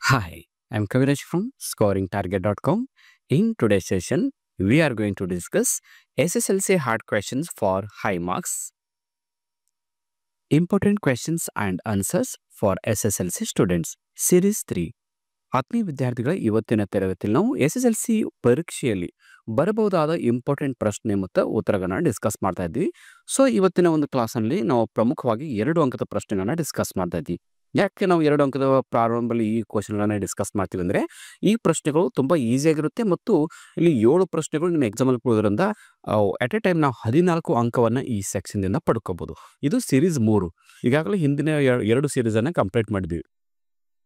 Hi, I'm Kaviraj from scoringtarget.com. In today's session, we are going to discuss SSLC hard questions for high marks, important questions and answers for SSLC students, Series 3. ಆತ್ಮೀಯ ವಿದ್ಯಾರ್ಥಿಗಳ ಇವತ್ತಿನ ತರಗತಿಯಲ್ಲಿ ನಾವು SSLC ಪರೀಕ್ಷೆಯಲ್ಲಿ ಬರಬಹುದಾದ important ಪ್ರಶ್ನೆ ಮತ್ತು ಉತ್ತರಗಳನ್ನ discuss ಮಾಡ್ತಾ ಇದ್ವಿ. ಸೊ ಇವತ್ತಿನ ಒಂದು ಕ್ಲಾಸ್ನಲ್ಲಿ ನಾವು ಪ್ರಮುಖವಾಗಿ 2 ಅಂಕದ ಪ್ರಶ್ನೆಗಳನ್ನ ಡಿಸ್ಕಸ್ ಮಾಡ್ತಾ ಇದ್ವಿ. ಯಾಕೆ ನಾವು 2 ಅಂಕದ ಪ್ರಾರಂಭದಲ್ಲಿ ಈ ಕ್ವಶನ್ಗಳನ್ನ ಡಿಸ್ಕಸ್ ಮಾಡ್ತೀವಿ ಅಂದರೆ ಈ ಪ್ರಶ್ನೆಗಳು ತುಂಬ ಈಸಿಯಾಗಿರುತ್ತೆ ಮತ್ತು ಇಲ್ಲಿ 7 ಪ್ರಶ್ನೆಗಳು ನಿಮ್ಮ ಎಕ್ಸಾಮಲ್ಲಿ ಕೊಡೋದ್ರಿಂದ ಅಟ್ ಎ ಟೈಮ್ ನಾವು 14 ಅಂಕವನ್ನು ಈ ಸೆಕ್ಷನ್ದಿಂದ ಪಡ್ಕೋಬಹುದು. ಇದು ಸೀರೀಸ್ 3. ಈಗಾಗಲೇ ಹಿಂದಿನ 2 ಸೀರೀಸನ್ನು ಕಂಪ್ಲೀಟ್ ಮಾಡಿದ್ವಿ.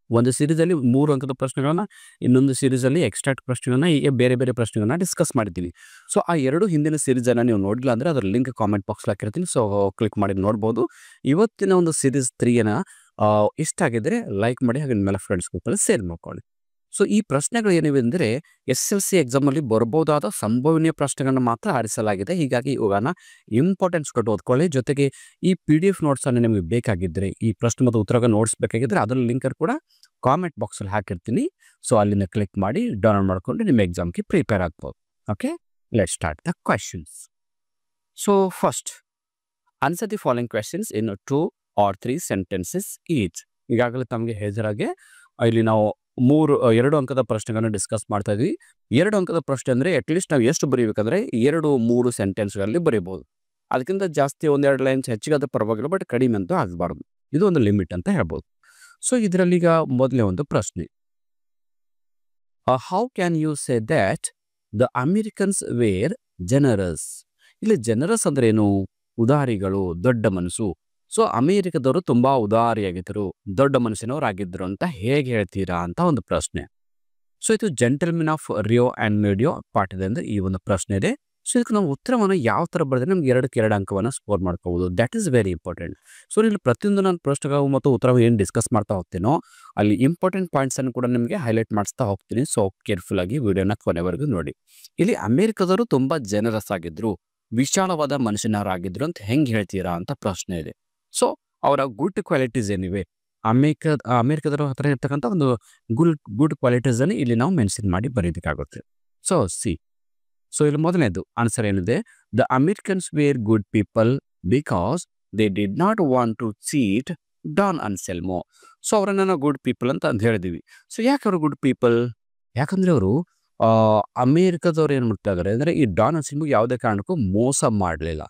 ಒಂದು ಸೀರೀಸಲ್ಲಿ 3 ಅಂಕದ ಪ್ರಶ್ನೆಗಳನ್ನ, ಇನ್ನೊಂದು ಸೀರೀಸಲ್ಲಿ ಎಕ್ಸ್ಟ್ರಾಕ್ಟ್ ಪ್ರಶ್ನೆಗಳನ್ನ, ಹೀಗೆ ಬೇರೆ ಬೇರೆ ಪ್ರಶ್ನೆಗಳನ್ನ ಡಿಸ್ಕಸ್ ಮಾಡಿದ್ದೀವಿ. ಸೊ ಆ 2 ಹಿಂದಿನ ಸೀರೀಸನ್ನು ನೀವು ನೋಡಿಲ್ಲ ಅಂದರೆ ಅದರ ಲಿಂಕ್ ಕಾಮೆಂಟ್ ಬಾಕ್ಸ್ಲಿ ಹಾಕಿರ್ತೀನಿ. ಸೊ ಕ್ಲಿಕ್ ಮಾಡಿ ನೋಡ್ಬೋದು. ಇವತ್ತಿನ ಒಂದು ಸೀರೀಸ್ 3ನ ಇಷ್ಟ ಆಗಿದ್ರೆ ಲೈಕ್ ಮಾಡಿ, ಹಾಗೆ ಮೇಲೆ ಫ್ರೆಂಡ್ಸ್ ಗ್ರೂಪಲ್ಲಿ ಶೇರ್ ಮಾಡ್ಕೊಳ್ಳಿ. ಸೊ ಈ ಪ್ರಶ್ನೆಗಳು ಏನಿವೆ ಅಂದರೆ SSLC ಎಕ್ಸಾಮಲ್ಲಿ ಬರ್ಬೋದಾದ ಸಂಭವನೀಯ ಪ್ರಶ್ನೆಗಳನ್ನ ಮಾತ್ರ ಆರಿಸಲಾಗಿದೆ. ಹೀಗಾಗಿ ಇವುಗಳನ್ನ ಇಂಪಾರ್ಟೆನ್ಸ್ ಕೊಟ್ಟು ಓದ್ಕೊಳ್ಳಿ. ಜೊತೆಗೆ ಈ PDF ನೋಟ್ಸನ್ನು ನಿಮಗೆ ಬೇಕಾಗಿದ್ದರೆ, ಈ ಪ್ರಶ್ನೆ ಮತ್ತು ಉತ್ತರಗಳ ನೋಟ್ಸ್ ಬೇಕಾಗಿದ್ದರೆ ಅದರ ಲಿಂಕರ್ ಕೂಡ ಕಾಮೆಂಟ್ ಬಾಕ್ಸಲ್ಲಿ ಹಾಕಿರ್ತೀನಿ. ಸೊ ಅಲ್ಲಿಂದ ಕ್ಲಿಕ್ ಮಾಡಿ ಡೌನ್ಲೋಡ್ ಮಾಡಿಕೊಂಡು ನಿಮ್ಮ ಎಕ್ಸಾಮ್ಗೆ ಪ್ರಿಪೇರ್ ಆಗ್ಬೋದು. Okay, let start the questions. So first, answer the following questions in 2 or 3 sentences each. ಈಗಾಗಲೇ ತಮಗೆ ಹೇಳಿದಾಗೆ ಇಲ್ಲಿ ನಾವು 2 ಅಂಕದ ಪ್ರಶ್ನೆಗಳನ್ನ ಡಿಸ್ಕಸ್ ಮಾಡ್ತಾ ಇದ್ವಿ. 2 ಅಂಕದ ಪ್ರಶ್ನೆ ಅಂದರೆ ಅಟ್ಲೀಸ್ಟ್ ನಾವು ಎಷ್ಟು ಬರೀಬೇಕಂದ್ರೆ 2-3 ಸೆಂಟೆನ್ಸ್ಗಳಲ್ಲಿ ಬರೀಬೋದು. ಅದಕ್ಕಿಂತ ಜಾಸ್ತಿ 1-2 ಲೈನ್ಸ್ ಹೆಚ್ಚಿಗೆ ಅದು ಪರವಾಗಿಲ್ಲ, ಬಟ್ ಕಡಿಮೆ ಅಂತೂ ಆಗಬಾರ್ದು. ಇದು ಒಂದು ಲಿಮಿಟ್ ಅಂತ ಹೇಳ್ಬೋದು. ಸೊ ಇದರಲ್ಲಿ ಈಗ ಮೊದಲೇ ಒಂದು ಪ್ರಶ್ನೆ, how can you say that the Americans were generous? ಇಲ್ಲಿ ಜನರಸ್ ಅಂದ್ರೆ ಏನು? ಉದಾರಿಗಳು, ದೊಡ್ಡ ಮನಸ್ಸು. ಸೊ ಅಮೆರಿಕದವರು ತುಂಬಾ ಉದಾರಿಯಾಗಿದ್ದರು, ದೊಡ್ಡ ಮನಸ್ಸಿನವರಾಗಿದ್ದರು ಅಂತ ಹೇಗೆ ಹೇಳ್ತೀರಾ ಅಂತ ಒಂದು ಪ್ರಶ್ನೆ. ಸೊ ಇದು gentlemen of Rio and Medio ಪಾಠದಿಂದ ಈ ಒಂದು ಪ್ರಶ್ನೆ ಇದೆ. ಸೊ ಇದಕ್ಕೆ ನಾವು ಉತ್ತರವನ್ನು ಯಾವ ಥರ ಬರೆದ್ರೆ ನಮ್ಗೆ 2 ಅಂಕವನ್ನು ಸ್ಕೋರ್ ಮಾಡ್ಕೋಬೋದು. That is very important. So ಇಲ್ಲಿ ಪ್ರತಿಯೊಂದು ನಾನು ಪ್ರಶ್ನೆಗಳು ಮತ್ತು ಉತ್ತರ ಏನು ಡಿಸ್ಕಸ್ ಮಾಡ್ತಾ ಹೋಗ್ತೀನೋ ಅಲ್ಲಿ ಇಂಪಾರ್ಟೆಂಟ್ ಪಾಯಿಂಟ್ಸನ್ನು ಕೂಡ ನಿಮಗೆ ಹೈಲೈಟ್ ಮಾಡಿಸ್ತಾ ಹೋಗ್ತೀನಿ. ಸೊ ಕೇರ್ಫುಲ್ ಆಗಿ ವಿಡಿಯೋನ ಕೊನೆವರೆಗೂ ನೋಡಿ. ಇಲ್ಲಿ ಅಮೆರಿಕದವರು ತುಂಬ ಜನರಸ್ ಆಗಿದ್ರು, ವಿಶಾಲವಾದ ಮನುಷ್ಯನವರಾಗಿದ್ರು ಅಂತ ಹೆಂಗೆ ಹೇಳ್ತೀರಾ ಅಂತ ಪ್ರಶ್ನೆ ಇದೆ. ಸೊ ಅವರ ಗುಡ್ ಕ್ವಾಲಿಟೀಸ್ ಏನಿವೆ, ಅಮೆರಿಕದವರ ಹತ್ರ ಇರ್ತಕ್ಕಂಥ ಒಂದು ಗುಡ್ ಕ್ವಾಲಿಟೀಸ್ ಅನ್ನು ಇಲ್ಲಿ ನಾವು ಮೆನ್ಷನ್ ಮಾಡಿ ಬರೀಬೇಕಾಗುತ್ತೆ. ಸೊ ಸೊ ಇಲ್ಲಿ ಮೊದಲನೇದು ಆನ್ಸರ್ ಏನಿದೆ, the Americans were good people because they did not want to cheat Don Anselmo. So ಅವರನ್ನ ನಾವು ಗುಡ್ ಪೀಪಲ್ ಅಂತ ಹೇಳಿದೀವಿ. ಸೊ ಯಾಕೆ ಅವರು ಗುಡ್ ಪೀಪಲ್? ಯಾಕಂದ್ರೆ ಅವರು ಅಮೇರಿಕದವ್ರು ಏನು ಮಾಡ್ತಾ ಇದಾರೆ ಅಂದರೆ ಈ ಡಾನ್ ಅನ್ಸೆಲ್ಮೋ ಯಾವುದೇ ಕಾರಣಕ್ಕೂ ಮೋಸ ಮಾಡಲಿಲ್ಲ.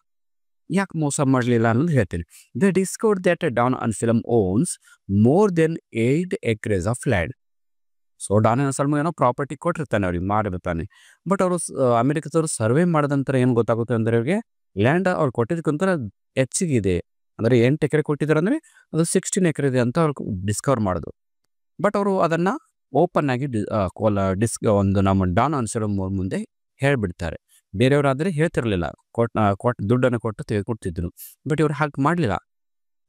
ಯಾಕೆ ಮೋಸ ಮಾಡಲಿಲ್ಲ ಅನ್ನೋದು ಹೇಳ್ತೀನಿ. They discovered that Don Anselmo owns more than 8 acres of land. So Don Anselmo ಏನೋ ಪ್ರಾಪರ್ಟಿ ಕೊಟ್ಟಿರ್ತಾನೆ, ಅವ್ರಿಗೆ ಮಾಡಿರ್ತಾನೆ. ಬಟ್ ಅವರು ಅಮೆರಿಕದವರು ಸರ್ವೆ ಮಾಡಿದ ನಂತರ ಏನು ಗೊತ್ತಾಗುತ್ತೆ ಅಂದರೆ ಅವ್ರಿಗೆ ಲ್ಯಾಂಡ್ ಅವ್ರು ಕೊಟ್ಟಿದ್ದಕ್ಕಿಂತ ಹೆಚ್ಚಿಗಿದೆ. ಅಂದರೆ 8 ಎಕರೆ ಕೊಟ್ಟಿದ್ದಾರೆ ಅಂದರೆ ಅದು 16 ಎಕರೆ ಇದೆ ಅಂತ ಅವ್ರು ಡಿಸ್ಕವರ್ ಮಾಡಿದ್ರು. ಬಟ್ ಅವರು ಅದನ್ನು ಓಪನ್ ಆಗಿ ಒಂದು ನಮ್ಮ ಡಾನ್ ಅನ್ಸೆಲ್ಮ್ ಮುಂದೆ ಹೇಳಿಬಿಡ್ತಾರೆ. ಬೇರೆಯವರಾದರೆ ಹೇಳ್ತಿರ್ಲಿಲ್ಲ, ದುಡ್ಡನ್ನು ಕೊಟ್ಟು ತೆಗೆದುಕೊಡ್ತಿದ್ರು. ಬಟ್ ಇವ್ರು ಹಾಗೆ ಮಾಡಲಿಲ್ಲ.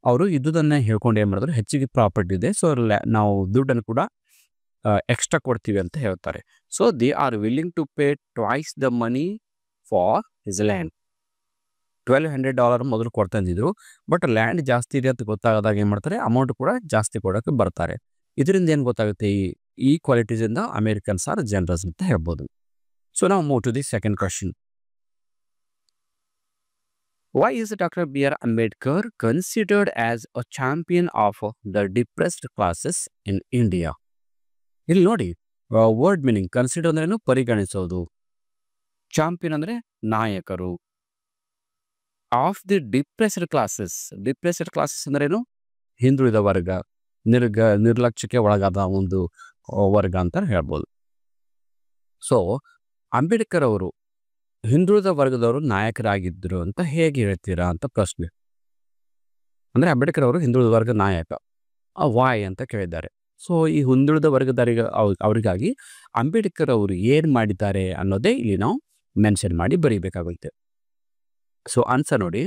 ಅವರು ಇದ್ದುದನ್ನು ಹೇಳ್ಕೊಂಡು ಏನು ಮಾಡಿದ್ರು, ಹೆಚ್ಚಿಗೆ ಪ್ರಾಪರ್ಟಿ ಇದೆ, ಸೊ ನಾವು ದುಡ್ಡನ್ನು ಕೂಡ ಎಕ್ಸ್ಟ್ರಾ ಕೊಡ್ತೀವಿ ಅಂತ ಹೇಳ್ತಾರೆ. So they are willing to pay twice the money for his land. $1,200 ಮೊದಲು ಕೊಡ್ತಾ ಇದ್ದಿದ್ರು. ಬಟ್ ಲ್ಯಾಂಡ್ ಜಾಸ್ತಿ ಇದೆ ಅಂತ ಗೊತ್ತಾಗದಾಗ ಏನು ಮಾಡ್ತಾರೆ, ಅಮೌಂಟ್ ಕೂಡ ಜಾಸ್ತಿ ಕೊಡೋಕ್ಕೆ ಬರ್ತಾರೆ. ಇದರಿಂದ ಏನು ಗೊತ್ತಾಗುತ್ತೆ, ಈ ಕ್ವಾಲಿಟೀಸಿಂದ ಅಮೇರಿಕನ್ಸ್ ಆರ್ ಜನರಸ್ ಅಂತ ಹೇಳ್ಬೋದು. So now move to the second question. Why is Dr. B.R. Ambedkar considered as a champion of the depressed classes in India? ಇಲ್ಲಿ ನೋಡಿ, ವರ್ಡ್ ಮೀನಿಂಗ್ ಕನ್ಸಿಡರ್ ಅಂದ್ರೇನು, ಪರಿಗಣಿಸೋದು. ಚಾಂಪಿಯನ್ ಅಂದರೆ ನಾಯಕರು. ಆಫ್ ದಿ ಡಿಪ್ರೆಸ್ಡ್ ಕ್ಲಾಸಸ್ ಅಂದ್ರೇನು? ಹಿಂದುಳಿದ ವರ್ಗ, ನಿರ್ಲಕ್ಷ್ಯಕ್ಕೆ ಒಳಗಾದ ಒಂದು ವರ್ಗ ಅಂತ ಹೇಳ್ಬೋದು. ಸೊ ಅಂಬೇಡ್ಕರ್ ಅವರು ಹಿಂದುಳಿದ ವರ್ಗದವರು ನಾಯಕರಾಗಿದ್ದರು ಅಂತ ಹೇಗೆ ಹೇಳ್ತೀರಾ ಅಂತ ಪ್ರಶ್ನೆ. ಅಂದರೆ ಅಂಬೇಡ್ಕರ್ ಅವರು ಹಿಂದುಳಿದ ವರ್ಗ ನಾಯಕ, ವಾಯ್ ಅಂತ ಕೇಳಿದ್ದಾರೆ. ಸೊ ಈ ಹಿಂದುಳಿದ ವರ್ಗದವರಿಗೆ ಅವರಿಗಾಗಿ ಅಂಬೇಡ್ಕರ್ ಅವರು ಏನು ಮಾಡಿದ್ದಾರೆ ಅನ್ನೋದೇ ಇಲ್ಲಿ ನಾವು ಮೆನ್ಷನ್ ಮಾಡಿ ಬರೀಬೇಕಾಗುತ್ತೆ. ಸೊ ಆನ್ಸರ್ ನೋಡಿ,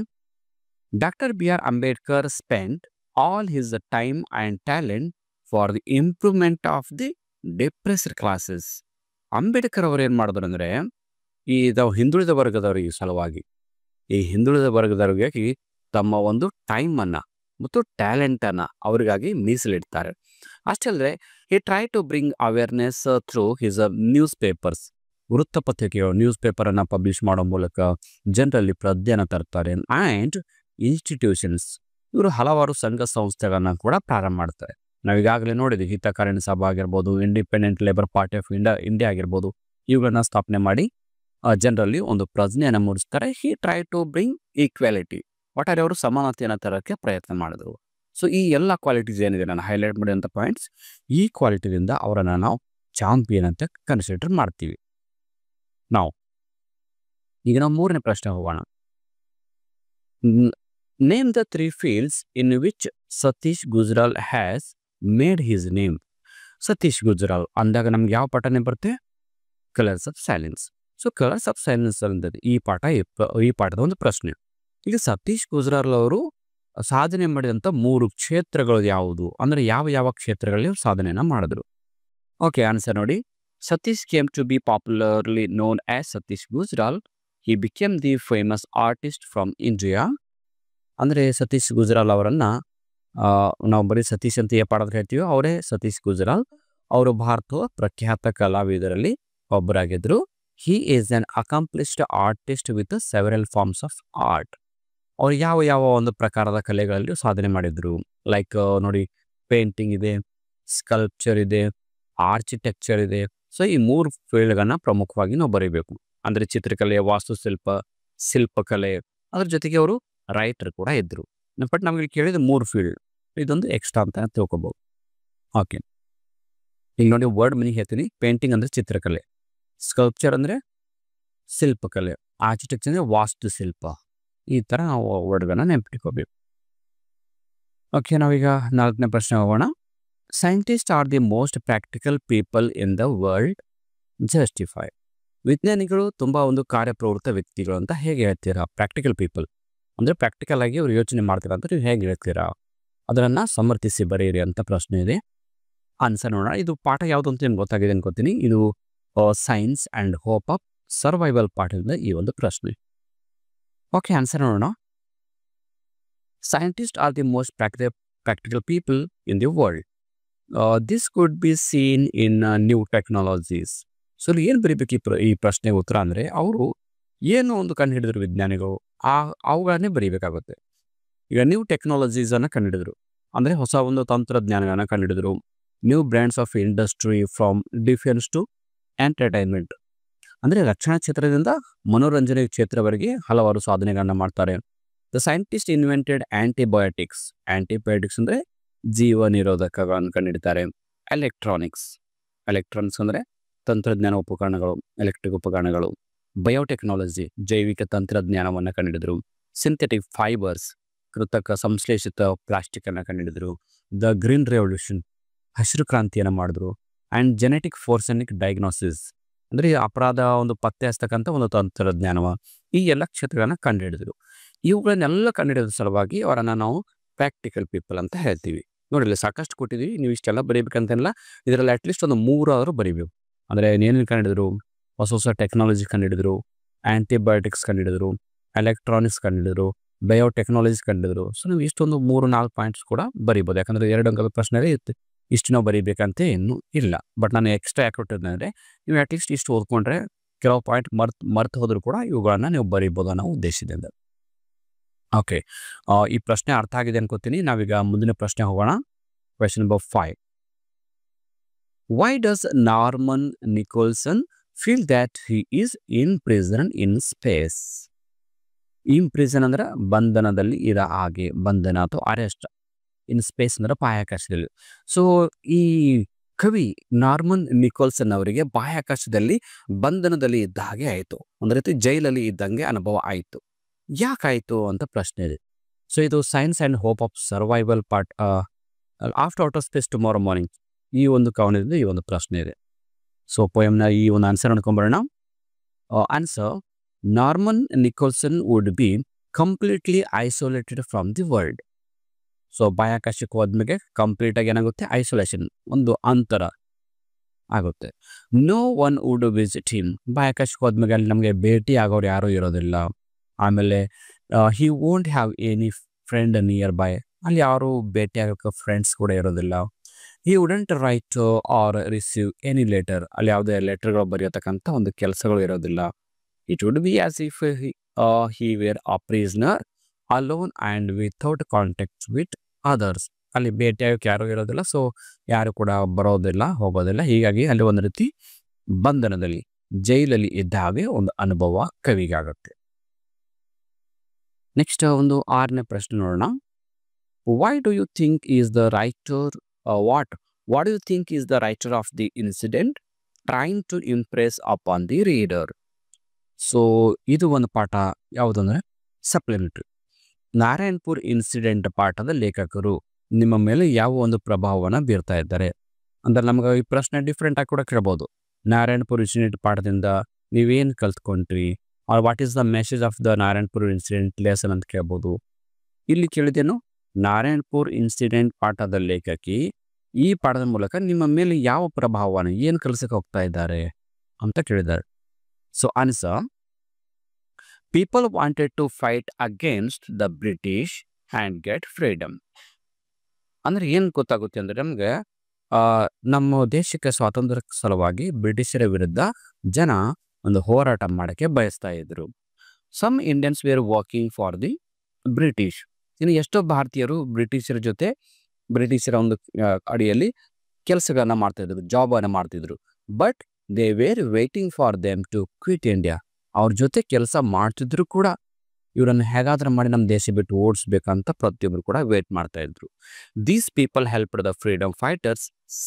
doctor B.R. Ambedkar spent all his time and talent for the improvement of the depressed classes. Ambedkar ಅವರು ಏನು ಮಾಡಿದ್ರು ಅಂದರೆ ಈ ಹಿಂದುಳಿದ ವರ್ಗದವರಿಗೆ ಸಲುವಾಗಿ, ಈ ಹಿಂದುಳಿದ ವರ್ಗದವರಿಗಾಗಿ ತಮ್ಮ ಒಂದು ಟೈಮನ್ನು ಮತ್ತು ಟ್ಯಾಲೆಂಟನ್ನು ಅವರಿಗಾಗಿ ಮೀಸಲಿಡ್ತಾರೆ. ಅಷ್ಟೇ ಅಲ್ಲದೆ he try to bring awareness through his news papers. ವೃತ್ತಪತ್ರಿಕೆಗಳು ನ್ಯೂಸ್ ಪೇಪರನ್ನು ಪಬ್ಲಿಷ್ ಮಾಡೋ ಮೂಲಕ ಜನರಲ್ಲಿ ಪ್ರಜ್ಞೆನ ತರ್ತಾರೆ. ಆ್ಯಂಡ್ ಇನ್ಸ್ಟಿಟ್ಯೂಷನ್ಸ್, ಇವರು ಹಲವಾರು ಸಂಘ ಸಂಸ್ಥೆಗಳನ್ನ ಕೂಡ ಪ್ರಾರಂಭ ಮಾಡ್ತಾರೆ. ನಾವು ಈಗಾಗಲೇ ನೋಡಿದ್ವಿ, ಹಿತಕಾರಣಿ ಸಭಾ ಆಗಿರ್ಬೋದು, Independent Labour Party of India ಆಗಿರ್ಬೋದು, ಇವುಗಳನ್ನ ಸ್ಥಾಪನೆ ಮಾಡಿ ಜನರಲ್ಲಿ ಒಂದು ಪ್ರಜ್ಞೆಯನ್ನು ಮೂಡಿಸ್ತಾರೆ. He try to bring equality, ಒಟ್ಟಾರೆ ಅವರು ಸಮಾನತೆಯನ್ನು ತರೋಕ್ಕೆ ಪ್ರಯತ್ನ ಮಾಡಿದ್ರು. ಸೊ ಈ ಎಲ್ಲ ಕ್ವಾಲಿಟೀಸ್ ಏನಿದೆ ನಾನು ಹೈಲೈಟ್ ಮಾಡಿದಂಥ ಪಾಯಿಂಟ್ಸ್, ಈ ಕ್ವಾಲಿಟಿಯಿಂದ ಅವರನ್ನು ನಾವು ಚಾಂಪಿಯನ್ ಅಂತ ಕನ್ಸಿಡರ್ ಮಾಡ್ತೀವಿ. ನಾವು ಈಗ ನಾವು ಮೂರನೇ ಪ್ರಶ್ನೆ ಹೋಗೋಣ. Name the 3 fields in which Satish Gujral has made his name. Satish Gujral ಅಂದಾಗ ನಮ್ಗೆ ಯಾವ ಪಾಠನೇ ಬರುತ್ತೆ? Colours of silence. So colours of silence ಅಂದರೆ ಈ ಪಾಠದ ಒಂದು ಪ್ರಶ್ನೆ. ಈಗ ಸತೀಶ್ ಗುಜ್ರಾಲ್ ಅವರು ಸಾಧನೆ ಮಾಡಿದಂಥ 3 ಕ್ಷೇತ್ರಗಳು ಯಾವುದು ಅಂದರೆ ಯಾವ ಯಾವ ಕ್ಷೇತ್ರಗಳಲ್ಲಿ ಸಾಧನೆಯನ್ನು ಮಾಡಿದ್ರು? ಓಕೆ, ಆನ್ಸರ್ ನೋಡಿ. Satish came to be popularly known as Satish Gujral. He became the famous artist from India. ಅಂದರೆ ಸತೀಶ್ ಗುಜ್ರಾಲ್ ಅವರನ್ನು ನಾವು ಬರೀ ಸತೀಶ್ ಅಂತ ಪಾಡೋದು ಹೇಳ್ತೀವಿ, ಅವರೇ ಸತೀಶ್ ಗುಜ್ರಾಲ್. ಅವರು ಭಾರತದ ಪ್ರಖ್ಯಾತ ಕಲಾವಿದರಲ್ಲಿ ಒಬ್ಬರಾಗಿದ್ದರು. He is an accomplished artist with several forms of art. ಅವ್ರು ಯಾವ ಯಾವ ಒಂದು ಪ್ರಕಾರದ ಕಲೆಗಳಲ್ಲಿ ಸಾಧನೆ ಮಾಡಿದ್ರು? ಲೈಕ್ ನೋಡಿ, ಪೇಂಟಿಂಗ್ ಇದೆ, ಸ್ಕಲ್ಪ್ಚರ್ ಇದೆ, ಆರ್ಕಿಟೆಕ್ಚರ್ ಇದೆ. ಸೊ ಈ 3 ಫೀಲ್ಡ್ಗಳನ್ನ ಪ್ರಮುಖವಾಗಿ ನಾವು ಬರೀಬೇಕು. ಅಂದರೆ ಚಿತ್ರಕಲೆ, ವಾಸ್ತುಶಿಲ್ಪ, ಶಿಲ್ಪಕಲೆ, ಅದ್ರ ಜೊತೆಗೆ ಅವರು ರೈಟರ್ ಕೂಡ ಇದ್ದರು. ಬಟ್ ನಮಗೆ ಕೇಳಿದ 3 ಫೀಲ್ಡ್, ಇದೊಂದು ಎಕ್ಸ್ಟ್ರಾ ಅಂತ ತಿಳ್ಕೊಬೋದು. ಓಕೆ, ಈಗ ನೋಡಿ ವರ್ಡ್ ಮೀನಿಂಗ್ ಹೇಳ್ತೀನಿ. ಪೇಂಟಿಂಗ್ ಅಂದರೆ ಚಿತ್ರಕಲೆ, ಸ್ಕಲ್ಪ್ಚರ್ ಅಂದರೆ ಶಿಲ್ಪಕಲೆ, ಆರ್ಕಿಟೆಕ್ಚರ್ ಅಂದರೆ ವಾಸ್ತುಶಿಲ್ಪ. ಈ ಥರ ನಾವು ವರ್ಡ್ಗಳನ್ನ ನೆನಪಿಟ್ಕೋಬೇಕು. ಓಕೆ, ನಾವೀಗ 4ನೇ ಪ್ರಶ್ನೆ ಹೋಗೋಣ. Scientist are the most practical people in the world. Justify. ವಿಜ್ಞಾನಿಗಳು ತುಂಬ ಒಂದು ಕಾರ್ಯಪ್ರವೃತ್ತ ವ್ಯಕ್ತಿಗಳು ಅಂತ ಹೇಗೆ ಹೇಳ್ತೀರಾ? ಪ್ರಾಕ್ಟಿಕಲ್ ಪೀಪಲ್ ಅಂದರೆ ಪ್ರಾಕ್ಟಿಕಲ್ ಆಗಿ ಅವ್ರು ಯೋಚನೆ ಮಾಡ್ತೀರಾ ಅಂತ ನೀವು ಹೇಗೆ ಹೇಳ್ತೀರಾ? ಅದನ್ನು ಸಮರ್ಥಿಸಿ ಬರೆಯಿರಿ ಅಂತ ಪ್ರಶ್ನೆ ಇದೆ. ಆನ್ಸರ್ ನೋಡೋಣ. ಇದು ಪಾಠ ಯಾವುದು ಅಂತ ಏನು ಗೊತ್ತಾಗಿದೆ ಅನ್ಕೋತೀನಿ. ಇದು science and hope of survival ಪಾಠದಿಂದ ಈ ಒಂದು ಪ್ರಶ್ನೆ. ಓಕೆ, ಆನ್ಸರ್ ನೋಡೋಣ. Scientist are the most practical people in the world. This could be seen in new technologies. So ಏನು ಬರೀಬೇಕು ಈ ಪ್ರಶ್ನೆ ಉತ್ತರ ಅಂದರೆ, ಅವರು ಏನು ಒಂದು ಕಂಡು ಹಿಡಿದ್ರು ವಿಜ್ಞಾನಿಗಳು, ಅವುಗಳನ್ನೇ ಬರೀಬೇಕಾಗುತ್ತೆ. ಈಗ ನ್ಯೂ ಟೆಕ್ನಾಲಜೀಸನ್ನು ಕಂಡುಹಿಡಿದ್ರು ಅಂದರೆ ಹೊಸ ಒಂದು ತಂತ್ರಜ್ಞಾನಗಳನ್ನು ಕಂಡುಹಿಡಿದ್ರು. New brands of industry from defence to entertainment. ಅಂದರೆ ರಕ್ಷಣಾ ಕ್ಷೇತ್ರದಿಂದ ಮನೋರಂಜನೆ ಕ್ಷೇತ್ರವರೆಗೆ ಹಲವಾರು ಸಾಧನೆಗಳನ್ನು ಮಾಡ್ತಾರೆ. The scientist invented antibiotics. Antibiotics ಅಂದರೆ ಜೀವ ನಿರೋಧಕಗಳನ್ನು ಕಂಡುಹಿಡಿತಾರೆ. ಎಲೆಕ್ಟ್ರಾನಿಕ್ಸ್ ಅಂದರೆ ತಂತ್ರಜ್ಞಾನ ಉಪಕರಣಗಳು, ಎಲೆಕ್ಟ್ರಿಕ್ ಉಪಕರಣಗಳು. ಬಯೋಟೆಕ್ನಾಲಜಿ, ಜೈವಿಕ ತಂತ್ರಜ್ಞಾನವನ್ನು ಕಂಡುಹಿಡಿದ್ರು. ಸಿಂಥೆಟಿಕ್ ಫೈಬರ್ಸ್, ಕೃತಕ ಸಂಶ್ಲೇಷಿತ ಪ್ಲಾಸ್ಟಿಕ್ಕನ್ನು ಕಂಡುಹಿಡಿದ್ರು. ದ ಗ್ರೀನ್ ರೆವಲ್ಯೂಷನ್, ಹಸಿರು ಕ್ರಾಂತಿಯನ್ನು ಮಾಡಿದ್ರು. ಆ್ಯಂಡ್ ಜೆನೆಟಿಕ್ ಫೋರ್ಸೆನಿಕ್ ಡಯಾಗ್ನೋಸಿಸ್ ಅಂದರೆ ಅಪರಾಧ ಒಂದು ಪತ್ತೆ ಹಚ್ಚತಕ್ಕಂಥ ಒಂದು ತಂತ್ರಜ್ಞಾನವ. ಈ ಎಲ್ಲ ಕ್ಷೇತ್ರಗಳನ್ನು ಕಂಡುಹಿಡಿದ್ರು. ಇವುಗಳನ್ನೆಲ್ಲ ಕಂಡುಹಿಡಿದ ಸಲುವಾಗಿ ಅವರನ್ನು ನಾವು ಪ್ರಾಕ್ಟಿಕಲ್ ಪೀಪಲ್ ಅಂತ ಹೇಳ್ತೀವಿ. ನೋಡಿಲ್ಲ, ಸಾಕಷ್ಟು ಕೊಟ್ಟಿದ್ದೀವಿ, ನೀವು ಇಷ್ಟೆಲ್ಲ ಬರೀಬೇಕಂತೆಲ್ಲ ಇದರಲ್ಲಿ ಅಟ್ಲೀಸ್ಟ್ ಒಂದು 3 ಆದರೂ ಬರೀಬೇಕು. ಅಂದರೆ ಏನೇನು ಕಂಡುಹಿಡಿದ್ರು? ಹೊಸ ಹೊಸ ಟೆಕ್ನಾಲಜಿ ಕಂಡುಹಿಡಿದ್ರು, ಆಂಟಿಬಯೋಟಿಕ್ಸ್ ಕಂಡುಹಿಡಿದ್ರು, ಎಲೆಕ್ಟ್ರಾನಿಕ್ಸ್ ಕಂಡುಹಿಡಿದ್ರು, ಬಯೋಟೆಕ್ನಾಲಜೀಸ್ ಕಂಡುಹಿಡಿದ್ರು. ಸೊ ನೀವು ಇಷ್ಟೊಂದು 3-4 ಪಾಯಿಂಟ್ಸ್ ಕೂಡ ಬರೀಬೋದು. ಯಾಕಂದರೆ 2 ಅಂಕದ ಪ್ರಶ್ನೆ ಇರುತ್ತೆ, ಇಷ್ಟು ನಾವು ಬರೀಬೇಕಂತ ಇನ್ನೂ ಇಲ್ಲ. ಬಟ್ ನಾನು ಎಕ್ಸ್ಟ್ರಾ ಯಾಕೆ ಕೊಟ್ಟಿದ್ದೆ, ನೀವು ಅಟ್ಲೀಸ್ಟ್ ಇಷ್ಟು ಓದ್ಕೊಂಡ್ರೆ ಕೆಲವು ಪಾಯಿಂಟ್ ಮರ್ತು ಹೋದರೂ ಕೂಡ ಇವುಗಳನ್ನು ನೀವು ಬರೀಬೋದು ಅನ್ನೋ ಉದ್ದೇಶದಿಂದ. ಓಕೆ, ಈ ಪ್ರಶ್ನೆ ಅರ್ಥ ಆಗಿದೆ ಅನ್ಕೋತೀನಿ. ನಾವೀಗ ಮುಂದಿನ ಪ್ರಶ್ನೆ ಹೋಗೋಣ. Question number 5. Why does Norman Nicholson feel that he is in prison in space? In prison ಅಂದರೆ ಬಂಧನದಲ್ಲಿ ಇರ ಹಾಗೆ, ಬಂಧನ ಅಥವಾ ಅರೆಸ್ಟ್. ಇನ್ ಸ್ಪೇಸ್ ಅಂದರೆ ಬಾಹ್ಯಾಕಾಶದಲ್ಲಿ. ಸೊ ಈ ಕವಿ ನಾರ್ಮನ್ ನಿಕೋಲ್ಸನ್ ಅವರಿಗೆ ಬಾಹ್ಯಾಕಾಶದಲ್ಲಿ ಬಂಧನದಲ್ಲಿ ಇದ್ದ ಹಾಗೆ ಆಯಿತು, ಒಂದು ರೀತಿ ಜೈಲಲ್ಲಿ ಇದ್ದಂಗೆ ಅನುಭವ ಆಯಿತು. ಯಾಕಾಯಿತು ಅಂತ ಪ್ರಶ್ನೆ ಇದೆ. ಸೊ ಇದು science and hope of survival part after outer space tomorrow morning, ಈ ಒಂದು ಕವನದಿಂದ ಈ ಒಂದು ಪ್ರಶ್ನೆ ಇದೆ. ಸೊ ಪೋಯಮ್ನ ಈ ಒಂದು ಆನ್ಸರ್ ನೋಡ್ಕೊಂಬರೋಣ. Answer: Norman Nicholson would be completely isolated from the world. So ಬಾಹ್ಯಾಕಾಶಕ್ಕೆ ಹೋದ್ಮೇಲೆ ಕಂಪ್ಲೀಟಾಗಿ ಏನಾಗುತ್ತೆ? ಐಸೋಲೇಷನ್, ಒಂದು ಅಂತರ ಆಗುತ್ತೆ. No one would visit him. ಬಾಹ್ಯಾಕಾಶಕ್ಕೆ ಹೋದ್ಮೇಲೆ ಅಲ್ಲಿ ನಮಗೆ ಭೇಟಿ ಆಗೋರು ಯಾರೂ ಇರೋದಿಲ್ಲ. ಆಮೇಲೆ he won't have any friend nearby. ಅಲ್ಲಿ ಯಾರು ಭೇಟಿ ಆಗೋಕ್ಕೆ ಫ್ರೆಂಡ್ಸ್ ಕೂಡ ಇರೋದಿಲ್ಲ. He wouldn't write or receive any letter, ಅಲ್ಲಿ ಯಾವುದೇ ಲೆಟರ್ಗಳು ಬರೆಯತಕ್ಕಂಥ ಒಂದು ಕೆಲಸಗಳು ಇರೋದಿಲ್ಲ. It would be as if he were a prisoner alone and without contact with others. ಅಲ್ಲಿ ಭೇಟಿಯಾಗಕ್ಕೆ ಯಾರೂ ಇರೋದಿಲ್ಲ, ಸೊ ಯಾರು ಕೂಡ ಬರೋದಿಲ್ಲ ಹೋಗೋದಿಲ್ಲ. ಹೀಗಾಗಿ ಅಲ್ಲಿ ಒಂದು ರೀತಿ ಬಂಧನದಲ್ಲಿ, ಜೈಲಲ್ಲಿ ಇದ್ದ ಹಾಗೆ ಒಂದು ಅನುಭವ ಕವಿಗಾಗುತ್ತೆ. ನೆಕ್ಸ್ಟ್ ಒಂದು 6ನೇ ಪ್ರಶ್ನೆ ನೋಡೋಣ. Why do you think is the writer what do you think is the writer of the incident trying to impress upon the reader? So ಇದು ಒಂದು ಪಾಠ ಯಾವುದಂದ್ರೆ ಸಪ್ಲಿಮೆಂಟ್ರಿ. ನಾರಾಯಣಪುರ್ ಇನ್ಸಿಡೆಂಟ್ ಪಾಠದ ಲೇಖಕರು ನಿಮ್ಮ ಮೇಲೆ ಯಾವ ಒಂದು ಪ್ರಭಾವವನ್ನು ಬೀರ್ತಾ ಇದ್ದಾರೆ ಅಂದ್ರೆ ನಮ್ಗೆ ಈ ಪ್ರಶ್ನೆ ಡಿಫ್ರೆಂಟ್ ಆಗಿ ಕೂಡ ಕೇಳ್ಬೋದು. ನಾರಾಯಣಪುರ್ ಇನ್ಸಿಡೆಂಟ್ ಪಾಠದಿಂದ ನೀವೇನು ಕಲ್ತ್ಕೊಂಡ್ರಿ, or what is the message of the Narayanpur incident lesson ಅಂತ ಕೇಳ್ಬೋದು. ಇಲ್ಲಿ ಕೇಳಿದೇನು, ನಾರಾಯಣಪುರ್ ಇನ್ಸಿಡೆಂಟ್ ಪಾಠದ ಲೇಖಕಿ ಈ ಪಾಠದ ಮೂಲಕ ನಿಮ್ಮ ಮೇಲೆ ಯಾವ ಪ್ರಭಾವವನ್ನು ಏನು ಕಲಿಸಕ್ಕೆ ಹೋಗ್ತಾ ಇದ್ದಾರೆ ಅಂತ ಕೇಳಿದ್ದಾರೆ. So answer, people wanted to fight against the British and get freedom. ಅಂದ್ರೆ ಏನು ಗೊತ್ತಾಗುತ್ತೆ ಅಂದರೆ ನಮಗೆ ನಮ್ಮ ದೇಶಕ್ಕೆ ಸ್ವಾತಂತ್ರ್ಯ ಸಲುವಾಗಿ ಬ್ರಿಟಿಷರ ವಿರುದ್ಧ ಜನ ಒಂದು ಹೋರಾಟ ಮಾಡೋಕ್ಕೆ ಬಯಸ್ತಾ ಇದ್ರು. Some Indians were working for the British. ಇನ್ನು ಎಷ್ಟೋ ಭಾರತೀಯರು ಬ್ರಿಟಿಷರ ಜೊತೆ, ಬ್ರಿಟಿಷರ ಒಂದು ಅಡಿಯಲ್ಲಿ ಕೆಲಸಗಳನ್ನ ಮಾಡ್ತಾಯಿದ್ರು, ಜಾಬನ್ನು ಮಾಡ್ತಿದ್ರು. But they were waiting for them to quit India. ಅವ್ರ ಜೊತೆ ಕೆಲಸ ಮಾಡ್ತಿದ್ರು ಕೂಡ ಇವರನ್ನು ಹೇಗಾದ್ರೂ ಮಾಡಿ ನಮ್ಮ ದೇಶ ಬಿಟ್ಟು ಓಡಿಸ್ಬೇಕಂತ ಪ್ರತಿಯೊಬ್ಬರು ಕೂಡ ವೇಟ್ ಮಾಡ್ತಾ ಇದ್ರು. These people helped the freedom fighters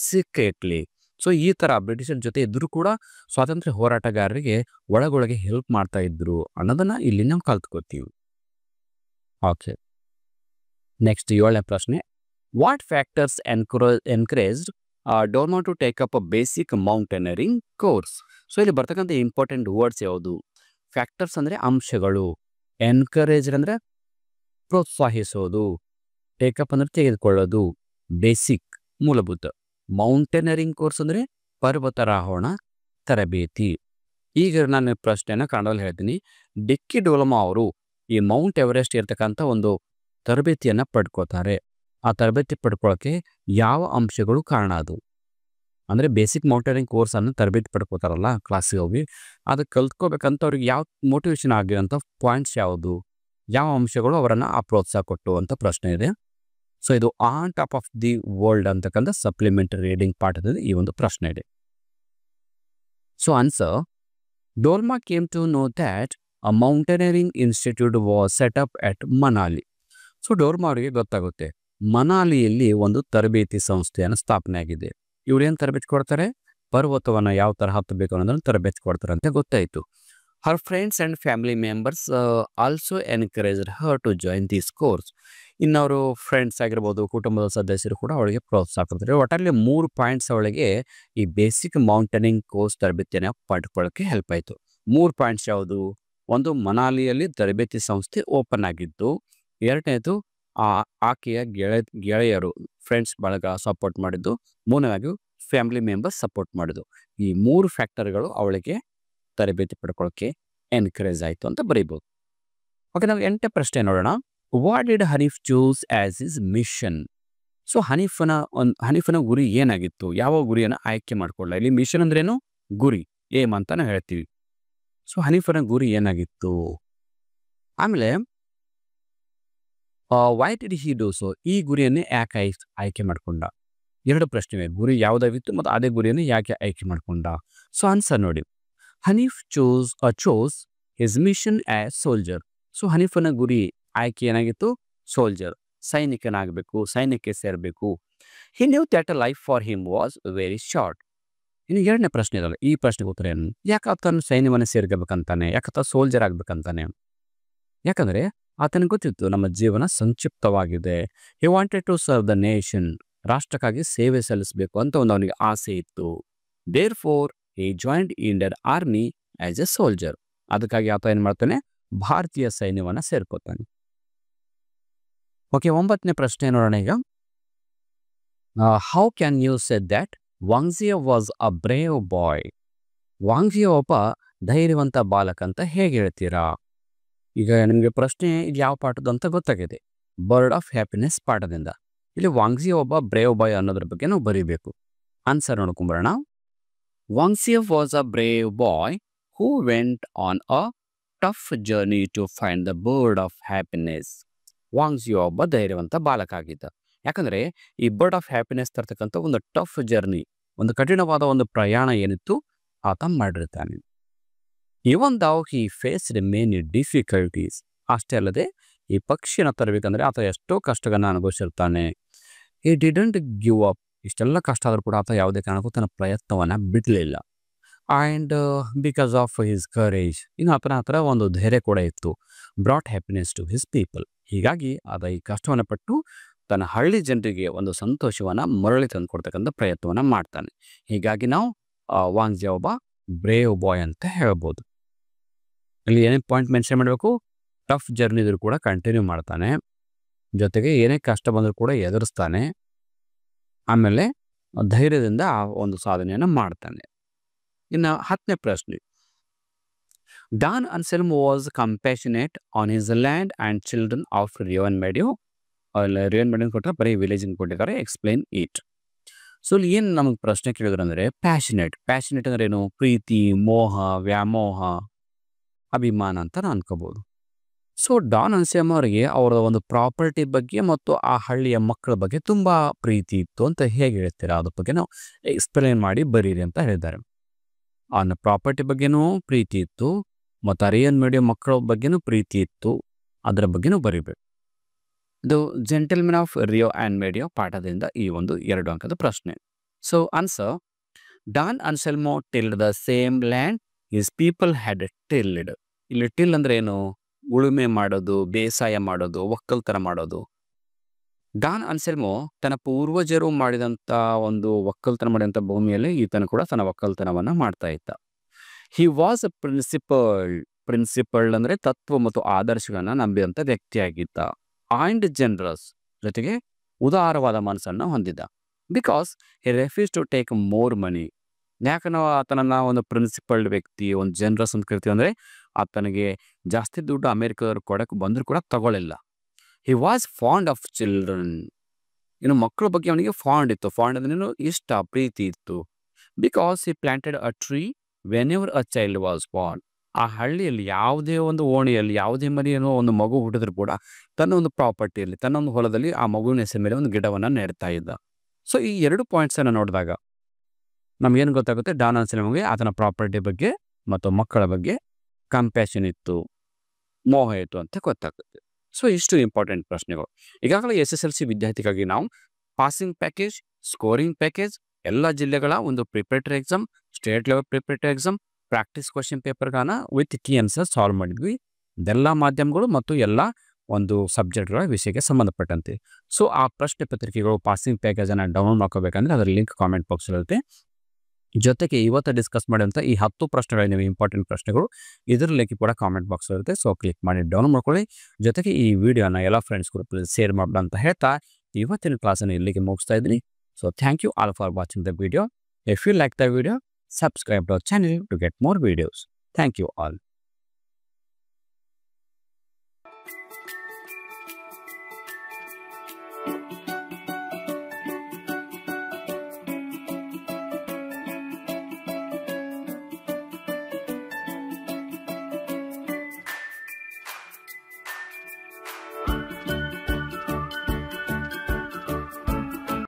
secretly. So ಈ ಥರ ಬ್ರಿಟಿಷರ ಜೊತೆ ಇದ್ದರೂ ಕೂಡ ಸ್ವಾತಂತ್ರ್ಯ ಹೋರಾಟಗಾರರಿಗೆ ಒಳಗೊಳಗೆ ಹೆಲ್ಪ್ ಮಾಡ್ತಾ ಇದ್ರು ಅನ್ನೋದನ್ನ ಇಲ್ಲಿ ನಾವು ಕಲ್ತ್ಕೋತೀವಿ. ಓಕೆ, ನೆಕ್ಸ್ಟ್ 7ನೇ ಪ್ರಶ್ನೆ. What factors encouraged Dorma to take up a basic mountaineering course? So ಇಲ್ಲಿ ಬರ್ತಕ್ಕಂಥ ಇಂಪಾರ್ಟೆಂಟ್ ವರ್ಡ್ಸ್ ಯಾವುದು? ಫ್ಯಾಕ್ಟರ್ಸ್ ಅಂದರೆ ಅಂಶಗಳು, ಎನ್ಕರೇಜ್ ಅಂದರೆ ಪ್ರೋತ್ಸಾಹಿಸೋದು, ಟೇಕಪ್ ಅಂದರೆ ತೆಗೆದುಕೊಳ್ಳೋದು, ಬೇಸಿಕ್ ಮೂಲಭೂತ, ಮೌಂಟೇನರಿಂಗ್ ಕೋರ್ಸ್ ಅಂದರೆ ಪರ್ವತಾರೋಹಣ ತರಬೇತಿ. ಈಗ ನಾನು ಪ್ರಶ್ನೆಯನ್ನು ಕನ್ನಡದಲ್ಲಿ ಹೇಳ್ತೀನಿ. ಡಿಕ್ಕಿ ಡೋಲಮಾ ಅವರು ಈ ಮೌಂಟ್ ಎವರೆಸ್ಟ್ ಇರ್ತಕ್ಕಂಥ ಒಂದು ತರಬೇತಿಯನ್ನು ಪಡ್ಕೋತಾರೆ. ಆ ತರಬೇತಿ ಪಡ್ಕೊಳ್ಳೋಕ್ಕೆ ಯಾವ ಅಂಶಗಳು ಕಾರಣ? ಅದು ಅಂದರೆ ಬೇಸಿಕ್ ಮೌಂಟೇನಿಂಗ್ ಕೋರ್ಸನ್ನು ತರಬೇತಿ ಪಡ್ಕೋತಾರಲ್ಲ ಕ್ಲಾಸಿಗೆ ಹೋಗಿ, ಅದು ಕಲ್ತ್ಕೋಬೇಕಂತ ಅವ್ರಿಗೆ ಯಾವ ಮೋಟಿವೇಶನ್ ಆಗಿರೋಂಥ ಪಾಯಿಂಟ್ಸ್ ಯಾವುದು, ಯಾವ ಅಂಶಗಳು ಅವರನ್ನು ಆ ಪ್ರೋತ್ಸಾಹ ಕೊಟ್ಟು ಅಂತ ಪ್ರಶ್ನೆ ಇದೆ. ಸೊ ಇದು on top of the world ಅಂತಕ್ಕಂಥ ಸಪ್ಲಿಮೆಂಟರಿ ರೀಡಿಂಗ್ ಪಾಠದಲ್ಲಿ ಈ ಒಂದು ಪ್ರಶ್ನೆ ಇದೆ. So answer, Dolma came to know that a mountaineering institute was set up at Manali. So Dolma ಅವರಿಗೆ ಗೊತ್ತಾಗುತ್ತೆ ಮನಾಲಿಯಲ್ಲಿ ಒಂದು ತರಬೇತಿ ಸಂಸ್ಥೆಯನ್ನು ಸ್ಥಾಪನೆ ಆಗಿದೆ. ಇವ್ರು ಏನು ತರಬೇತಿ ಕೊಡ್ತಾರೆ? ಪರ್ವತವನ್ನು ಯಾವ ಥರ ಹತ್ತಬೇಕು ಅನ್ನೋದನ್ನು ತರಬೇತಿ ಕೊಡ್ತಾರೆ ಅಂತ ಗೊತ್ತಾಯಿತು. Her friends and family members also encouraged her to join this course. ಇನ್ನವರು ಫ್ರೆಂಡ್ಸ್ ಆಗಿರ್ಬೋದು, ಕುಟುಂಬದ ಸದಸ್ಯರು ಕೂಡ ಅವಳಿಗೆ ಪ್ರೋತ್ಸಾಹ ಕೊಡ್ತಾರೆ. ಒಟ್ಟಲ್ಲಿ 3 ಪಾಯಿಂಟ್ಸ್ ಅವಳಿಗೆ ಈ ಬೇಸಿಕ್ ಮೌಂಟೇನಿಂಗ್ ಕೋರ್ಸ್ ತರಬೇತಿಯನ್ನು ಪಡ್ಕೊಳ್ಳೋಕ್ಕೆ ಹೆಲ್ಪ್ ಆಯಿತು. 3 ಪಾಯಿಂಟ್ಸ್ ಯಾವುದು? ಒಂದು, ಮನಾಲಿಯಲ್ಲಿ ತರಬೇತಿ ಸಂಸ್ಥೆ ಓಪನ್ ಆಗಿದ್ದು. 2ನೇದು, ಆಕೆಯ ಗೆಳೆಯರು ಫ್ರೆಂಡ್ಸ್ ಬಳಗ ಸಪೋರ್ಟ್ ಮಾಡಿದ್ದು. 3ನೇದಾಗಿ ಫ್ಯಾಮಿಲಿ ಮೆಂಬರ್ಸ್ ಸಪೋರ್ಟ್ ಮಾಡಿದ್ದು. ಈ 3 ಫ್ಯಾಕ್ಟರ್ಗಳು ಅವಳಿಗೆ ತರಬೇತಿ ಪಡ್ಕೊಳ್ಳೋಕ್ಕೆ ಎನ್ಕರೇಜ್ ಆಯಿತು ಅಂತ ಬರೀಬೋದು. ಓಕೆ, ನಾವು 8ನೇ ಪ್ರಶ್ನೆ ನೋಡೋಣ. What did Hanif choose as his mission? So ಹನೀಫನ ಗುರಿ ಏನಾಗಿತ್ತು? ಯಾವ ಗುರಿಯನ್ನು ಆಯ್ಕೆ ಮಾಡ್ಕೊಳ್ಳ? ಇಲ್ಲಿ ಮಿಷನ್ ಅಂದ್ರೇನು? ಗುರಿ, ಏಮ್ ಅಂತ ನಾವು ಹೇಳ್ತೀವಿ. ಸೊ ಹನೀಫನ ಗುರಿ ಏನಾಗಿತ್ತು? ಆಮೇಲೆ why did he do so? ಈ ಗುರಿಯನ್ನೇ ಯಾಕೆ ಆಯ್ಕೆ ಮಾಡ್ಕೊಂಡ? 2 ಪ್ರಶ್ನೆ, ಗುರಿ ಯಾವುದಾಗಿತ್ತು ಮತ್ತು ಅದೇ ಗುರಿಯನ್ನು ಯಾಕೆ ಆಯ್ಕೆ ಮಾಡ್ಕೊಂಡ? ಸೊ ಆನ್ಸರ್ ನೋಡಿ, Hanif chose his mission as soldier. So ಹನೀಫನ ಗುರಿ ಆಯ್ಕೆ ಏನಾಗಿತ್ತು? ಸೋಲ್ಜರ್, ಸೈನಿಕನಾಗಬೇಕು, ಸೈನ್ಯಕ್ಕೆ ಸೇರಬೇಕು. He knew that a life for him was very short. ಇನ್ನು 2ನೇ ಪ್ರಶ್ನೆ ಇದಲ್ಲ, ಈ ಪ್ರಶ್ನೆಗೆ ಉತ್ತರ ಏನು? ಯಾಕೆ ಆತನು ಸೈನ್ಯವನ್ನು ಸೇರ್ಕೋಬೇಕಂತಾನೆ? ಯಾಕೆ ಸೋಲ್ಜರ್ ಆಗ್ಬೇಕಂತಾನೆ? ಯಾಕಂದರೆ ಆತನಿಗೆ ಗೊತ್ತಿತ್ತು ನಮ್ಮ ಜೀವನ ಸಂಕ್ಷಿಪ್ತವಾಗಿದೆ. He wanted to serve the nation. ರಾಷ್ಟ್ರಕ್ಕಾಗಿ ಸೇವೆ ಸಲ್ಲಿಸಬೇಕು ಅಂತ ಒಂದು ಅವನಿಗೆ ಆಸೆ ಇತ್ತು. Therefore he joined Indian army as a soldier. ಅದಕ್ಕಾಗಿ ಆತ ಏನು ಮಾಡ್ತಾನೆ? ಭಾರತೀಯ ಸೈನ್ಯವನ್ನು ಸೇರ್ಕೋತಾನೆ. ಓಕೆ, 9ನೇ ಪ್ರಶ್ನೆ ನೋಡೋಣ ಈಗ. How can you say that Wangxiao was a brave boy? Wangxiao ಒಬ್ಬ ಧೈರ್ಯವಂತ ಬಾಲಕ ಅಂತ ಹೇಗೆ ಹೇಳ್ತೀರಾ? ಈಗ ನಿಮಗೆ ಪ್ರಶ್ನೆ ಇದು ಯಾವ ಪಾಠದ ಅಂತ ಗೊತ್ತಾಗಿದೆ. ಬರ್ಡ್ ಆಫ್ ಹ್ಯಾಪಿನೆಸ್ ಪಾಠದಿಂದ. ಇಲ್ಲಿ ವಾಂಗ್ಸಿ ಒಬ್ಬ ಬ್ರೇವ್ ಬಾಯ್ ಅನ್ನೋದ್ರ ಬಗ್ಗೆ ನಾವು ಬರೀಬೇಕು. ಆನ್ಸರ್ ನೋಡ್ಕೊಂಬರೋಣ. Wangxiao was a brave boy who went on a tough journey to find the bird of happiness. Wangxiao ಒಬ್ಬ ಧೈರ್ಯವಂತ ಬಾಲಕ ಆಗಿದ್ದ. ಯಾಕಂದ್ರೆ ಈ ಬರ್ಡ್ ಆಫ್ ಹ್ಯಾಪಿನೆಸ್ ತರ್ತಕ್ಕಂಥ ಒಂದು ಟಫ್ ಜರ್ನಿ, ಒಂದು ಕಠಿಣವಾದ ಒಂದು ಪ್ರಯಾಣ ಏನಿತ್ತು ಆತ ಮಾಡಿರ್ತಾನೆ. Even though he faced many difficulties. ಅಷ್ಟೇ ಅಲ್ಲದೆ ಈ ಪಕ್ಷಿನ ತರಬೇಕಂದ್ರೆ ಆತ ಎಷ್ಟೋ ಕಷ್ಟಗಳನ್ನ ಅನುಭವಿಸಿರ್ತಾನೆ. He didn't give up. ಇಷ್ಟೆಲ್ಲ ಕಷ್ಟ ಆದರೂ ಕೂಡ ಆತ ಯಾವುದೇ ಕಾರಣಕ್ಕೂ ತನ್ನ ಪ್ರಯತ್ನವನ್ನ ಬಿಡಲಿಲ್ಲ. And because of his courage, ಇನ್ನು ಆತನ ಹತ್ರ ಒಂದು ಧೈರ್ಯ ಕೂಡ ಇತ್ತು. Brought happiness to his people. ಹೀಗಾಗಿ ಆತ ಈ ಕಷ್ಟವನ್ನು ಪಟ್ಟು ತನ್ನ ಹಳ್ಳಿ ಜನರಿಗೆ ಒಂದು ಸಂತೋಷವನ್ನ ಮರಳಿ ತಂದು ಕೊಡ್ತಕ್ಕಂಥ ಪ್ರಯತ್ನವನ್ನ ಮಾಡ್ತಾನೆ. ಹೀಗಾಗಿ ನಾವು ವಾಂಗ್ಸಿ ಒಬ್ಬ ಬ್ರೇವ್ ಬಾಯ್ ಅಂತ ಹೇಳ್ಬೋದು. ಇಲ್ಲಿ ಏನೇ ಪಾಯಿಂಟ್ ಮೆನ್ಷನ್ ಮಾಡಬೇಕು, ಟಫ್ ಜರ್ನಿ ಇದ್ರೂ ಕೂಡ ಕಂಟಿನ್ಯೂ ಮಾಡ್ತಾನೆ, ಜೊತೆಗೆ ಏನೇ ಕಷ್ಟ ಬಂದರೂ ಕೂಡ ಎದುರಿಸ್ತಾನೆ, ಆಮೇಲೆ ಧೈರ್ಯದಿಂದ ಆ ಒಂದು ಸಾಧನೆಯನ್ನು ಮಾಡ್ತಾನೆ. ಇನ್ನು 10ನೇ ಪ್ರಶ್ನೆ. Don Anselmo was compassionate on his land and children of Rio en Medio. Rio en Medio ಕೊಟ್ಟರೆ ಬರೀ ವಿಲೇಜಿಂಗ್ ಕೊಟ್ಟಿದ್ದಾರೆ. Explain it. ಸೊ ಇಲ್ಲಿ ಏನು ನಮಗೆ ಪ್ರಶ್ನೆ ಕೇಳಿದ್ರು ಅಂದರೆ ಪ್ಯಾಷನೇಟ್. ಪ್ಯಾಷನೇಟ್ ಅಂದ್ರೆ ಏನು? ಪ್ರೀತಿ, ಮೋಹ, ವ್ಯಾಮೋಹ, ಅಭಿಮಾನ ಅಂತ ನಾವು ಅನ್ಕೋಬಹುದು. ಸೊ ಡಾನ್ ಅನ್ಸೆಲ್ಮ್ ಅವರಿಗೆ ಅವರ ಒಂದು ಪ್ರಾಪರ್ಟಿ ಬಗ್ಗೆ ಮತ್ತು ಆ ಹಳ್ಳಿಯ ಮಕ್ಕಳ ಬಗ್ಗೆ ತುಂಬ ಪ್ರೀತಿ ಇತ್ತು ಅಂತ ಹೇಗೆ ಹೇಳ್ತೀರಾ? ಅದ್ರ ಬಗ್ಗೆ ನಾವು ಎಕ್ಸ್ಪ್ಲೇನ್ ಮಾಡಿ ಬರೀರಿ ಅಂತ ಹೇಳಿದ್ದಾರೆ. ಅವನ ಪ್ರಾಪರ್ಟಿ ಬಗ್ಗೆನೂ ಪ್ರೀತಿ ಇತ್ತು ಮತ್ತು ರಿಯೋನ್ ಮೆಡಿಯೋ ಮಕ್ಕಳ ಬಗ್ಗೆನೂ ಪ್ರೀತಿ ಇತ್ತು, ಅದರ ಬಗ್ಗೆನೂ ಬರೀಬೇಕು. ಇದು gentlemen of Rio and Medio ಪಾಠದಿಂದ ಈ ಒಂದು 2 ಅಂಕದ ಪ್ರಶ್ನೆ. So answer, Don Anselmo tilled the same land his people had tilled. ಇಲ್ಲಿ ಟಿಲ್ ಅಂದ್ರೆ ಏನು? ಉಳುಮೆ ಮಾಡೋದು, ಬೇಸಾಯ ಮಾಡೋದು, ಒಕ್ಕಲ್ತನ ಮಾಡೋದು. ಡಾನ್ ಅನ್ಸೆಲ್ಮೋ ತನ್ನ ಪೂರ್ವಜರು ಮಾಡಿದಂಥ ಒಂದು ಒಕ್ಕಲ್ತನ ಮಾಡಿದಂಥ ಭೂಮಿಯಲ್ಲಿ ಈತನ ಕೂಡ ತನ್ನ ಒಕ್ಕಲ್ತನವನ್ನ ಮಾಡ್ತಾ ಇದ್ದ. ಹಿ ವಾಸ್ ಅ ಪ್ರಿನ್ಸಿಪಲ್ ಅಂದ್ರೆ ತತ್ವ ಮತ್ತು ಆದರ್ಶಗಳನ್ನ ನಂಬಿದಂಥ ವ್ಯಕ್ತಿಯಾಗಿದ್ದ. ಆ್ಯಂಡ್ ಜನರಸ್, ಜೊತೆಗೆ ಉದಾರವಾದ ಮನಸ್ಸನ್ನು ಹೊಂದಿದ್ದ. Because he refuse to take more money. ಯಾಕೆ ನಾವು ಆತನನ್ನ ಒಂದು ಪ್ರಿನ್ಸಿಪಲ್ಡ್ ವ್ಯಕ್ತಿ, ಒಂದು ಜನರಸ್ ಅಂತ ಕರಿತೀವಿ ಅಂದರೆ ಆತನಿಗೆ ಜಾಸ್ತಿ ದುಡ್ಡು ಅಮೆರಿಕದವ್ರು ಕೊಡಕ್ಕೆ ಬಂದರೂ ಕೂಡ ತಗೊಳ್ಳಿಲ್ಲ. He was fond of children. ಇನ್ನು ಮಕ್ಕಳ ಬಗ್ಗೆ ಅವನಿಗೆ ಫಾಂಡ್ ಇತ್ತು. ಫಾಂಡ್ ಅಂದ್ರೆ ಇಷ್ಟ, ಪ್ರೀತಿ ಇತ್ತು. Because he planted a tree when ever a child was Born. ಆ ಹಳ್ಳಿಯಲ್ಲಿ ಯಾವುದೇ ಒಂದು ಓಣಿಯಲ್ಲಿ, ಯಾವುದೇ ಮನೆಯೋ ಒಂದು ಮಗು ಹುಟ್ಟಿದ್ರು ಕೂಡ ತನ್ನ ಒಂದು ಪ್ರಾಪರ್ಟಿಯಲ್ಲಿ, ತನ್ನ ಒಂದು ಹೊಲದಲ್ಲಿ ಆ ಮಗುವಿನ ಹೆಸರು ಮೇಲೆ ಒಂದು ಗಿಡವನ್ನು ನೆಡ್ತಾ ಇದ್ದ. ಸೊ ಈ 2 ಪಾಯಿಂಟ್ಸನ್ನು ನೋಡಿದಾಗ ನಮಗೇನು ಗೊತ್ತಾಗುತ್ತೆ? ಡಾನ್ ಅನ್ಸೆಲ್ಮ್ಗೆ ಆತನ ಪ್ರಾಪರ್ಟಿ ಬಗ್ಗೆ ಮತ್ತು ಮಕ್ಕಳ ಬಗ್ಗೆ ಕಂಪ್ಯಾಷನ್ ಇತ್ತು, ಮೋಹ ಇತ್ತು ಅಂತ ಗೊತ್ತಾಗುತ್ತೆ. ಸೊ ಇಷ್ಟು ಇಂಪಾರ್ಟೆಂಟ್ ಪ್ರಶ್ನೆಗಳು. ಈಗಾಗಲೇ SSLC ವಿದ್ಯಾರ್ಥಿಗಾಗಿ ನಾವು ಪಾಸಿಂಗ್ ಪ್ಯಾಕೇಜ್, ಸ್ಕೋರಿಂಗ್ ಪ್ಯಾಕೇಜ್, ಎಲ್ಲ ಜಿಲ್ಲೆಗಳ ಒಂದು preparatory exam, state level preparatory exam, practice question ಪೇಪರ್ಗಳನ್ನ ವಿತ್ ಕೀ ಆನ್ಸರ್ ಸಾಲ್ವ್ ಮಾಡಿದ್ವಿ. ಇದೆಲ್ಲ ಮಾಧ್ಯಮಗಳು ಮತ್ತು ಎಲ್ಲ ಒಂದು ಸಬ್ಜೆಕ್ಟ್ಗಳ ವಿಷಯಕ್ಕೆ ಸಂಬಂಧಪಟ್ಟಂತೆ. ಸೊ ಆ ಪ್ರಶ್ನೆ ಪತ್ರಿಕೆಗಳು, ಪಾಸಿಂಗ್ ಪ್ಯಾಕೇಜನ್ನು ಡೌನ್ಲೋಡ್ ಮಾಡ್ಕೋಬೇಕಂದ್ರೆ ಅದರ ಲಿಂಕ್ ಕಾಮೆಂಟ್ ಬಾಕ್ಸ್ ಇರುತ್ತೆ. ಜೊತೆಗೆ ಇವತ್ತು ಡಿಸ್ಕಸ್ ಮಾಡಿದಂಥ ಈ 10 ಪ್ರಶ್ನೆಗಳು ಇಂಪಾರ್ಟೆಂಟ್ ಪ್ರಶ್ನೆಗಳು, ಇದರ ಲಿಂಕ್ ಕೂಡ ಕಾಮೆಂಟ್ ಬಾಕ್ಸ್ ಇರುತ್ತೆ. ಸೊ ಕ್ಲಿಕ್ ಮಾಡಿ ಡೌನ್ಲೋಡ್ ಮಾಡ್ಕೊಳ್ಳಿ. ಜೊತೆಗೆ ಈ ವಿಡಿಯೋನ ಎಲ್ಲ ಫ್ರೆಂಡ್ಸ್ ಗ್ರೂಪಲ್ಲಿ ಶೇರ್ ಮಾಡೋಣ ಅಂತ ಹೇಳ್ತಾ ಇವತ್ತಿನ ಕ್ಲಾಸನ್ನು ಇಲ್ಲಿಗೆ ಮುಗಿಸ್ತಾ ಇದ್ದೀನಿ. So thank you all for watching the video. If you like the video, subscribe to our channel to get more videos. Thank you all.